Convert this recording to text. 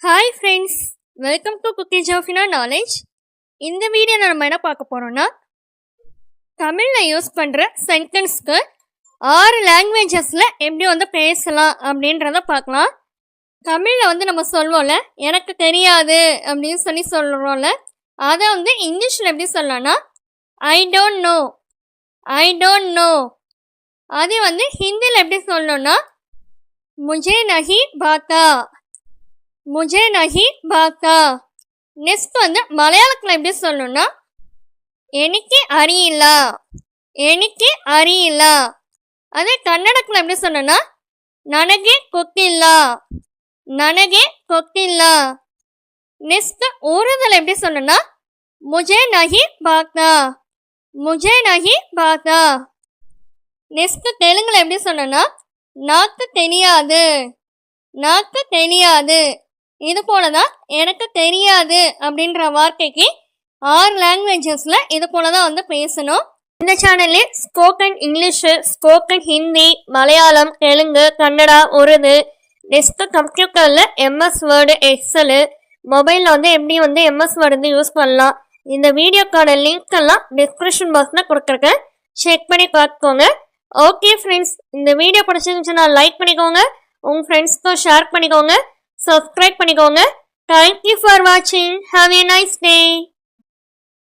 Hi friends, welcome to குட்டி ஜோஃபினா knowledge. இந்த வீடியோவில் நம்ம என்ன பார்க்க போகிறோம்னா, தமிழில் யூஸ் பண்ணுற சென்டென்ஸ்க்கு 6 லாங்குவேஜஸில் எப்படி பேசலாம் அப்படின்றத பார்க்கலாம். தமிழில் நம்ம சொல்வோம்ல, எனக்கு தெரியாது அப்படின்னு சொல்கிறோம்ல, அதை இங்கிலீஷில் எப்படி சொல்லலாம்னா I don't know, I don't know. அதே ஹிந்தியில் எப்படி சொல்லணும்னா முஜே நஹி பாத்தா, முஜே நஹி பாத்தா. நெக்ஸ்ட் மலையாளத்தில் எப்படி சொல்லணும்னா எனக்கு அறியல, எனக்கு அறியல. அதே கன்னடத்தில் எப்படி சொல்லணும்னா ನನಗೆ ಗೊತ್ತಿಲ್ಲ, ನನಗೆ ಗೊತ್ತಿಲ್ಲ. நெக்ஸ்ட் உருதுல எப்படி சொல்லணும்னா முஜே நஹி பாத்தா, முஜே நஹி பாத்தா. நெக்ஸ்ட் தெலுங்குல எப்படி சொல்லணும்னா நாக்கு தெரியாது, நாக்கு தெரியாது. இது போலதான் எனக்கு தெரியாது அப்படின்ற வார்த்தைக்கு 6 லாங்குவேஜஸ்ல இது போலதான் பேசணும். இந்த சேனல்ல spoken English, spoken Hindi, Malayalam, Telugu, Kannada, Urdu, next கம்ப்யூட்டர்ல MS வேர்டு, எக்ஸலு, மொபைலில் எப்படி MS வேர்டு யூஸ் பண்ணலாம். இந்த வீடியோக்கான லிங்க் எல்லாம் டிஸ்கிரிப்ஷன் பாக்ஸில் கொடுத்துருக்கேன், செக் பண்ணி பார்த்துக்கோங்க. ஓகே ஃப்ரெண்ட்ஸ், இந்த வீடியோ பிடிச்சிருந்துச்சுன்னா லைக் பண்ணிக்கோங்க, உங்கள் ஃப்ரெண்ட்ஸ்க்கும் ஷேர் பண்ணிக்கோங்க, சப்ஸ்கிரைப் பண்ணிக்கோங்க. தேங்க்யூ ஃபார் வாட்சிங். Have a nice day.